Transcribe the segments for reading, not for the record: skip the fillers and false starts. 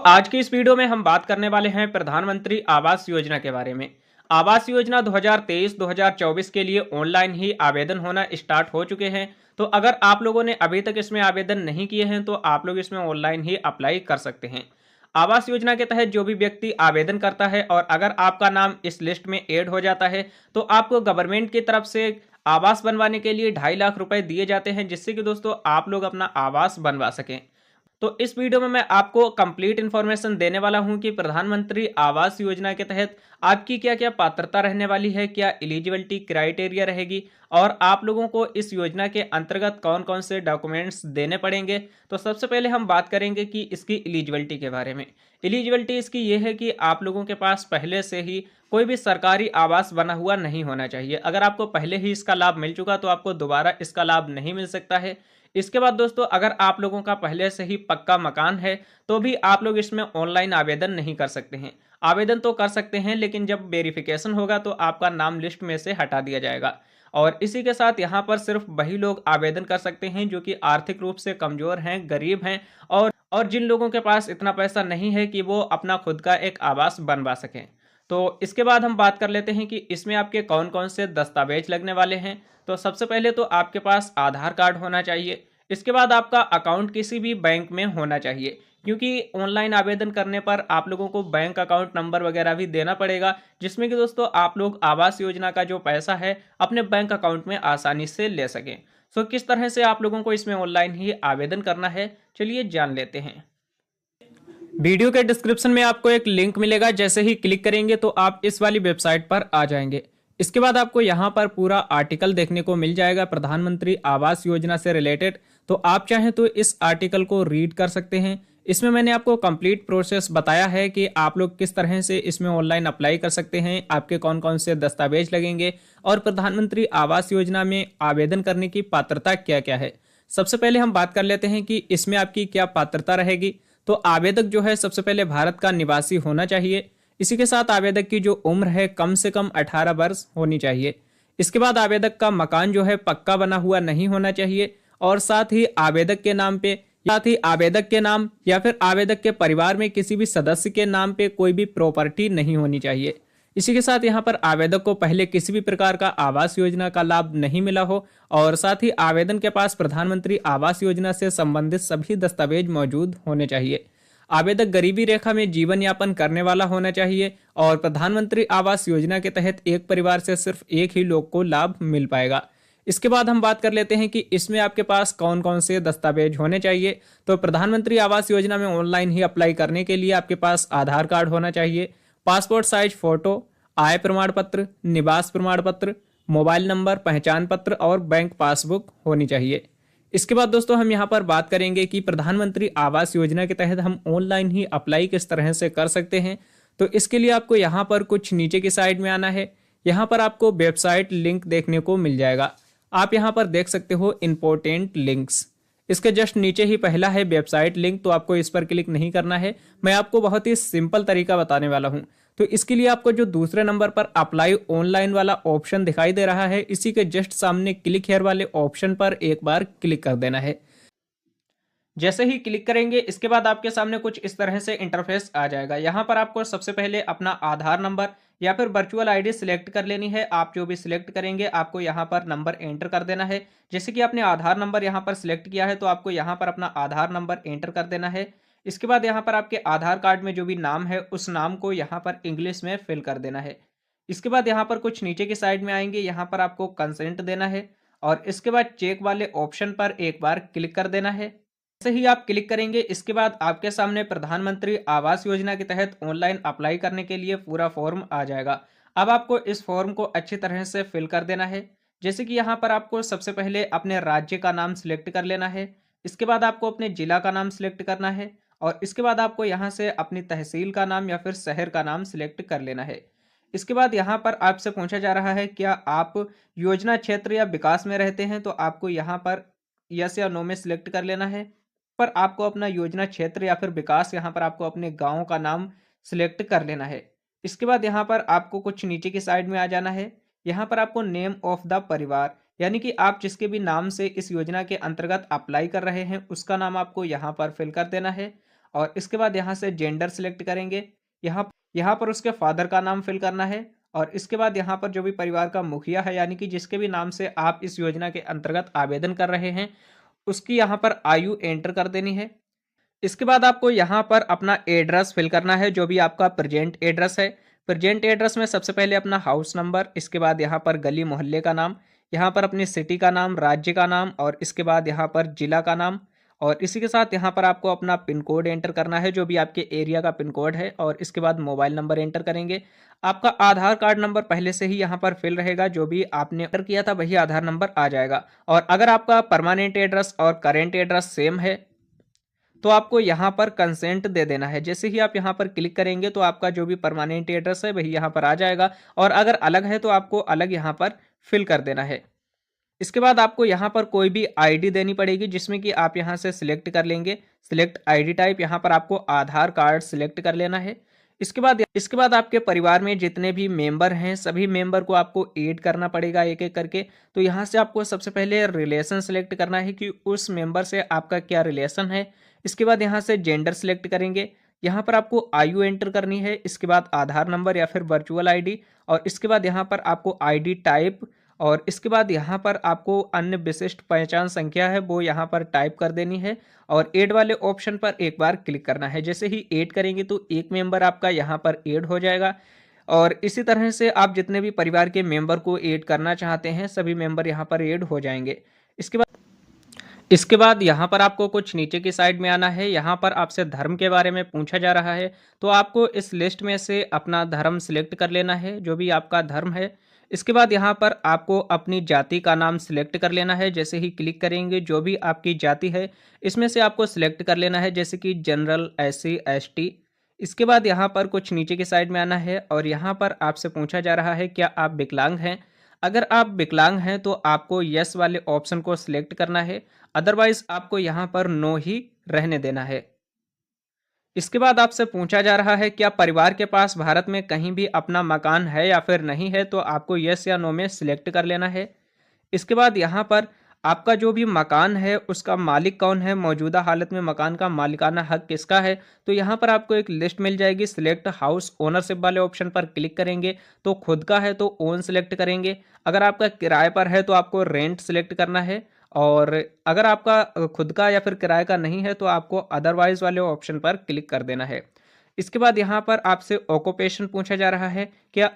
आज की इस वीडियो में हम बात करने वाले हैं प्रधानमंत्री आवास योजना के बारे में। आवास योजना 2023-2024 के लिए ऑनलाइन ही आवेदन होना स्टार्ट हो चुके हैं। तो अगर आप लोगों ने अभी तक इसमें आवेदन नहीं किए हैं तो आप लोग इसमें ऑनलाइन ही अप्लाई कर सकते हैं। आवास योजना के तहत जो भी व्यक्ति आवेदन करता है और अगर आपका नाम इस लिस्ट में ऐड हो जाता है तो आपको गवर्नमेंट की तरफ से आवास बनवाने के लिए 2.5 लाख रुपए दिए जाते हैं, जिससे कि दोस्तों आप लोग अपना आवास बनवा सकें। तो इस वीडियो में मैं आपको कंप्लीट इन्फॉर्मेशन देने वाला हूं कि प्रधानमंत्री आवास योजना के तहत आपकी क्या क्या पात्रता रहने वाली है, क्या एलिजिबिलिटी क्राइटेरिया रहेगी और आप लोगों को इस योजना के अंतर्गत कौन कौन से डॉक्यूमेंट्स देने पड़ेंगे। तो सबसे पहले हम बात करेंगे कि इसकी एलिजिबिलिटी के बारे में। एलिजिबिलिटी इसकी ये है कि आप लोगों के पास पहले से ही कोई भी सरकारी आवास बना हुआ नहीं होना चाहिए। अगर आपको पहले ही इसका लाभ मिल चुका तो आपको दोबारा इसका लाभ नहीं मिल सकता है। इसके बाद दोस्तों, अगर आप लोगों का पहले से ही पक्का मकान है तो भी आप लोग इसमें ऑनलाइन आवेदन नहीं कर सकते हैं। आवेदन तो कर सकते हैं लेकिन जब वेरिफिकेशन होगा तो आपका नाम लिस्ट में से हटा दिया जाएगा। और इसी के साथ यहाँ पर सिर्फ वही लोग आवेदन कर सकते हैं जो कि आर्थिक रूप से कमजोर हैं, गरीब हैं और जिन लोगों के पास इतना पैसा नहीं है कि वो अपना खुद का एक आवास बनवा सकें। तो इसके बाद हम बात कर लेते हैं कि इसमें आपके कौन कौन से दस्तावेज लगने वाले हैं। तो सबसे पहले तो आपके पास आधार कार्ड होना चाहिए। इसके बाद आपका अकाउंट किसी भी बैंक में होना चाहिए, क्योंकि ऑनलाइन आवेदन करने पर आप लोगों को बैंक अकाउंट नंबर वगैरह भी देना पड़ेगा, जिसमें कि दोस्तों आप लोग आवास योजना का जो पैसा है अपने बैंक अकाउंट में आसानी से ले सकें। सो किस तरह से आप लोगों को इसमें ऑनलाइन ही आवेदन करना है, चलिए जान लेते हैं। वीडियो के डिस्क्रिप्शन में आपको एक लिंक मिलेगा, जैसे ही क्लिक करेंगे तो आप इस वाली वेबसाइट पर आ जाएंगे। इसके बाद आपको यहाँ पर पूरा आर्टिकल देखने को मिल जाएगा प्रधानमंत्री आवास योजना से रिलेटेड। तो आप चाहें तो इस आर्टिकल को रीड कर सकते हैं। इसमें मैंने आपको कंप्लीट प्रोसेस बताया है कि आप लोग किस तरह से इसमें ऑनलाइन अप्लाई कर सकते हैं, आपके कौन कौन से दस्तावेज लगेंगे और प्रधानमंत्री आवास योजना में आवेदन करने की पात्रता क्या क्या है। सबसे पहले हम बात कर लेते हैं कि इसमें आपकी क्या पात्रता रहेगी। तो आवेदक जो है सबसे पहले भारत का निवासी होना चाहिए। इसी के साथ आवेदक की जो उम्र है कम से कम 18 वर्ष होनी चाहिए। इसके बाद आवेदक का मकान जो है पक्का बना हुआ नहीं होना चाहिए और साथ ही आवेदक के नाम या फिर आवेदक के परिवार में किसी भी सदस्य के नाम पे कोई भी प्रॉपर्टी नहीं होनी चाहिए। इसी के साथ यहाँ पर आवेदक को पहले किसी भी प्रकार का आवास योजना का लाभ नहीं मिला हो और साथ ही आवेदन के पास प्रधानमंत्री आवास योजना से संबंधित सभी दस्तावेज मौजूद होने चाहिए। आवेदक गरीबी रेखा में जीवन यापन करने वाला होना चाहिए और प्रधानमंत्री आवास योजना के तहत एक परिवार से सिर्फ एक ही लोग को लाभ मिल पाएगा। इसके बाद हम बात कर लेते हैं कि इसमें आपके पास कौन कौन से दस्तावेज होने चाहिए। तो प्रधानमंत्री आवास योजना में ऑनलाइन ही अप्लाई करने के लिए आपके पास आधार कार्ड होना चाहिए, पासपोर्ट साइज फोटो, आय प्रमाण पत्र, निवास प्रमाण पत्र, मोबाइल नंबर, पहचान पत्र और बैंक पासबुक होनी चाहिए। इसके बाद दोस्तों हम यहाँ पर बात करेंगे कि प्रधानमंत्री आवास योजना के तहत हम ऑनलाइन ही अप्लाई किस तरह से कर सकते हैं। तो इसके लिए आपको यहाँ पर कुछ नीचे की साइड में आना है। यहाँ पर आपको वेबसाइट लिंक देखने को मिल जाएगा। आप यहाँ पर देख सकते हो इंपॉर्टेंट लिंक्स। इसके जस्ट नीचे ही पहला है वेबसाइट लिंक, तो आपको इस पर क्लिक नहीं करना है। मैं आपको बहुत ही सिंपल तरीका बताने वाला हूँ। तो इसके लिए आपको जो दूसरे नंबर पर अप्लाई ऑनलाइन वाला ऑप्शन दिखाई दे रहा है, इसी के जस्ट सामने क्लिक हियर वाले ऑप्शन पर एक बार क्लिक कर देना है। जैसे ही क्लिक करेंगे इसके बाद आपके सामने कुछ इस तरह से इंटरफेस आ जाएगा। यहाँ पर आपको सबसे पहले अपना आधार नंबर या फिर वर्चुअल आईडी सिलेक्ट कर लेनी है। आप जो भी सिलेक्ट करेंगे आपको यहाँ पर नंबर एंटर कर देना है। जैसे कि आपने आधार नंबर यहाँ पर सिलेक्ट किया है तो आपको यहाँ पर अपना आधार नंबर एंटर कर देना है। इसके बाद यहाँ पर आपके आधार कार्ड में जो भी नाम है उस नाम को यहाँ पर इंग्लिश में फिल कर देना है। इसके बाद यहाँ पर कुछ नीचे की साइड में आएंगे, यहाँ पर आपको कंसेंट देना है और इसके बाद चेक वाले ऑप्शन पर एक बार क्लिक कर देना है। जैसे ही आप क्लिक करेंगे इसके बाद आपके सामने प्रधानमंत्री आवास योजना के तहत ऑनलाइन अप्लाई करने के लिए पूरा फॉर्म आ जाएगा। अब आपको इस फॉर्म को अच्छी तरह से फिल कर देना है। जैसे कि यहाँ पर आपको सबसे पहले अपने राज्य का नाम सिलेक्ट कर लेना है। इसके बाद आपको अपने जिला का नाम सिलेक्ट करना है और इसके बाद आपको यहाँ से अपनी तहसील का नाम या फिर शहर का नाम सिलेक्ट कर लेना है। इसके बाद यहाँ पर आपसे पूछा जा रहा है क्या आप योजना क्षेत्र या विकास में रहते हैं, तो आपको यहाँ पर यस या नो में सिलेक्ट कर लेना है। पर आपको अपना योजना क्षेत्र या फिर विकास यहाँ पर आपको अपने गांव का नाम सिलेक्ट कर लेना है। इसके बाद यहाँ पर आपको कुछ नीचे की साइड में आ जाना है। यहाँ पर आपको नेम ऑफ द परिवार यानी कि आप जिसके भी नाम से इस योजना के अंतर्गत अप्लाई कर रहे हैं उसका नाम आपको यहाँ पर फिल कर देना है। और इसके बाद यहाँ से जेंडर सिलेक्ट करेंगे। यहाँ पर उसके फादर का नाम फिल करना है और इसके बाद यहाँ पर जो भी परिवार का मुखिया है यानी कि जिसके भी नाम से आप इस योजना के अंतर्गत आवेदन कर रहे हैं उसकी यहाँ पर आयु एंटर कर देनी है। इसके बाद आपको यहाँ पर अपना एड्रेस फिल करना है, जो भी आपका प्रेजेंट एड्रेस है। प्रेजेंट एड्रेस में सबसे पहले अपना हाउस नंबर, इसके बाद यहाँ पर गली मोहल्ले का नाम, यहाँ पर अपनी सिटी का नाम, राज्य का नाम और इसके बाद यहाँ पर जिला का नाम और इसी के साथ यहाँ पर आपको अपना पिन कोड एंटर करना है, जो भी आपके एरिया का पिन कोड है और इसके बाद मोबाइल नंबर एंटर करेंगे। आपका आधार कार्ड नंबर पहले से ही यहाँ पर फिल रहेगा, जो भी आपने एंटर किया था वही आधार नंबर आ जाएगा। और अगर आपका परमानेंट एड्रेस और करेंट एड्रेस सेम है तो आपको यहाँ पर कंसेंट दे देना है। जैसे ही आप यहाँ पर क्लिक करेंगे तो आपका जो भी परमानेंट एड्रेस है वही यहाँ पर आ जाएगा और अगर अलग है तो आपको अलग यहाँ पर फिल कर देना है। इसके बाद आपको यहाँ पर कोई भी आईडी देनी पड़ेगी, जिसमें कि आप यहाँ से सिलेक्ट कर लेंगे। सिलेक्ट आईडी टाइप, यहाँ पर आपको आधार कार्ड सिलेक्ट कर लेना है। इसके बाद आपके परिवार में जितने भी मेंबर हैं सभी मेंबर को आपको ऐड करना पड़ेगा एक एक करके। तो यहाँ से आपको सबसे पहले रिलेशन सिलेक्ट करना है कि उस मेंबर से आपका क्या रिलेशन है। इसके बाद यहाँ से जेंडर सिलेक्ट करेंगे। यहाँ पर आपको आयु एंटर करनी है, इसके बाद आधार नंबर या फिर वर्चुअल आईडी और इसके बाद यहाँ पर आपको आईडी टाइप और इसके बाद यहाँ पर आपको अन्य विशिष्ट पहचान संख्या है वो यहाँ पर टाइप कर देनी है और ऐड वाले ऑप्शन पर एक बार क्लिक करना है। जैसे ही ऐड करेंगे तो एक मेंबर आपका यहाँ पर ऐड हो जाएगा और इसी तरह से आप जितने भी परिवार के मेंबर को ऐड करना चाहते हैं सभी मेंबर यहाँ पर ऐड हो जाएंगे। इसके बाद यहाँ पर आपको कुछ नीचे की साइड में आना है। यहाँ पर आपसे धर्म के बारे में पूछा जा रहा है तो आपको इस लिस्ट में से अपना धर्म सिलेक्ट कर लेना है, जो भी आपका धर्म है। इसके बाद यहाँ पर आपको अपनी जाति का नाम सिलेक्ट कर लेना है। जैसे ही क्लिक करेंगे जो भी आपकी जाति है इसमें से आपको सिलेक्ट कर लेना है, जैसे कि जनरल, SC ST। इसके बाद यहाँ पर कुछ नीचे की साइड में आना है और यहाँ पर आपसे पूछा जा रहा है क्या आप विकलांग हैं। अगर आप विकलांग हैं तो आपको यस वाले ऑप्शन को सिलेक्ट करना है, अदरवाइज आपको यहाँ पर नो ही रहने देना है। इसके बाद आपसे पूछा जा रहा है क्या परिवार के पास भारत में कहीं भी अपना मकान है या फिर नहीं है, तो आपको यस या नो में सिलेक्ट कर लेना है। इसके बाद यहाँ पर आपका जो भी मकान है उसका मालिक कौन है, मौजूदा हालत में मकान का मालिकाना हक किसका है, तो यहाँ पर आपको एक लिस्ट मिल जाएगी। सिलेक्ट हाउस ओनरशिप वाले ऑप्शन पर क्लिक करेंगे तो खुद का है तो ओन सिलेक्ट करेंगे, अगर आपका किराए पर है तो आपको रेंट सिलेक्ट करना है और अगर आपका खुद का या फिर किराए का नहीं है तो आपको अदरवाइज वाले ऑप्शन पर क्लिक कर देना है। इसके बाद यहाँ पर आपसे ऑक्यूपेशन पूछा जा रहा है क्या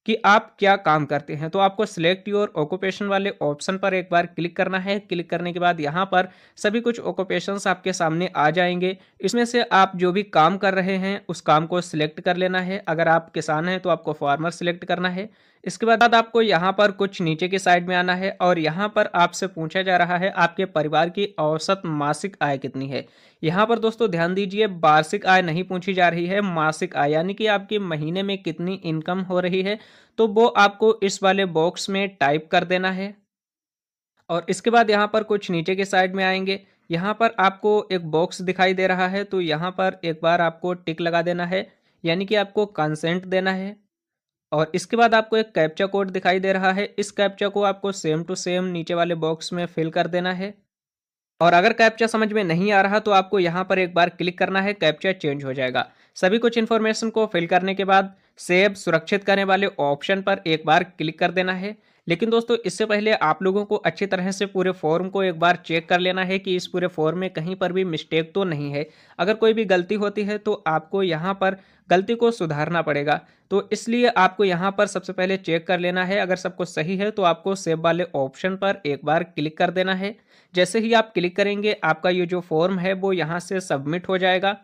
कि आप क्या काम करते हैं, तो आपको सिलेक्ट योर ऑक्यूपेशन वाले ऑप्शन पर एक बार क्लिक करना है। क्लिक करने के बाद यहाँ पर सभी कुछ ऑक्यूपेशंस आपके सामने आ जाएंगे। इसमें से आप जो भी काम कर रहे हैं उस काम को सिलेक्ट कर लेना है। अगर आप किसान हैं तो आपको फार्मर सिलेक्ट करना है। इसके बाद आपको यहाँ पर कुछ नीचे की साइड में आना है और यहाँ पर आपसे पूछा जा रहा है आपके परिवार की औसत मासिक आय कितनी है। यहाँ पर दोस्तों ध्यान दीजिए, वार्षिक आय नहीं पूछी जा रही है, मासिक आय, यानी कि आपकी महीने में कितनी इनकम हो रही है, तो वो आपको इस वाले बॉक्स में टाइप कर देना है। और इसके बाद यहाँ पर कुछ नीचे के साइड में आएंगे, यहाँ पर आपको एक बॉक्स दिखाई दे रहा है तो यहाँ पर एक बार आपको टिक लगा देना है, यानी कि आपको कंसेंट देना है। और इसके बाद आपको एक कैप्चा कोड दिखाई दे रहा है, इस कैप्चा को आपको सेम टू सेम नीचे वाले बॉक्स में फिल कर देना है। और अगर कैप्चा समझ में नहीं आ रहा तो आपको यहाँ पर एक बार क्लिक करना है, कैप्चा चेंज हो जाएगा। सभी कुछ इन्फॉर्मेशन को फिल करने के बाद सेव सुरक्षित करने वाले ऑप्शन पर एक बार क्लिक कर देना है। लेकिन दोस्तों इससे पहले आप लोगों को अच्छी तरह से पूरे फॉर्म को एक बार चेक कर लेना है कि इस पूरे फॉर्म में कहीं पर भी मिस्टेक तो नहीं है। अगर कोई भी गलती होती है तो आपको यहाँ पर गलती को सुधारना पड़ेगा, तो इसलिए आपको यहाँ पर सबसे पहले चेक कर लेना है। अगर सब कुछ सही है तो आपको सेव वाले ऑप्शन पर एक बार क्लिक कर देना है। जैसे ही आप क्लिक करेंगे आपका ये जो फॉर्म है वो यहाँ से सबमिट हो जाएगा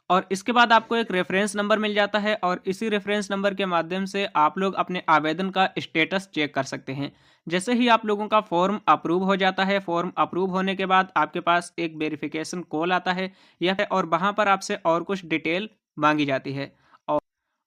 और इसके बाद आपको एक रेफरेंस नंबर मिल जाता है और इसी रेफरेंस नंबर के माध्यम से आप लोग अपने आवेदन का स्टेटस चेक कर सकते हैं। जैसे ही आप लोगों का फॉर्म अप्रूव हो जाता है, फॉर्म अप्रूव होने के बाद आपके पास एक वेरिफिकेशन कॉल आता है और वहां पर आपसे और कुछ डिटेल मांगी जाती है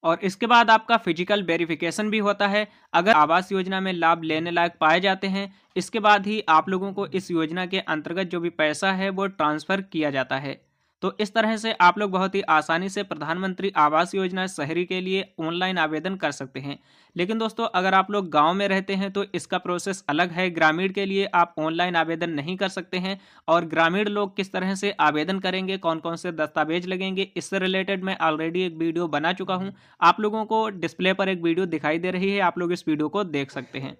और इसके बाद आपका फिजिकल वेरिफिकेशन भी होता है। अगर आवास योजना में लाभ लेने लायक पाए जाते हैं इसके बाद ही आप लोगों को इस योजना के अंतर्गत जो भी पैसा है वो ट्रांसफर किया जाता है। तो इस तरह से आप लोग बहुत ही आसानी से प्रधानमंत्री आवास योजना शहरी के लिए ऑनलाइन आवेदन कर सकते हैं। लेकिन दोस्तों, अगर आप लोग गांव में रहते हैं तो इसका प्रोसेस अलग है। ग्रामीण के लिए आप ऑनलाइन आवेदन नहीं कर सकते हैं। और ग्रामीण लोग किस तरह से आवेदन करेंगे, कौन कौन से दस्तावेज लगेंगे, इससे रिलेटेड मैं ऑलरेडी एक वीडियो बना चुका हूं। आप लोगों को डिस्प्ले पर एक वीडियो दिखाई दे रही है, आप लोग इस वीडियो को देख सकते हैं।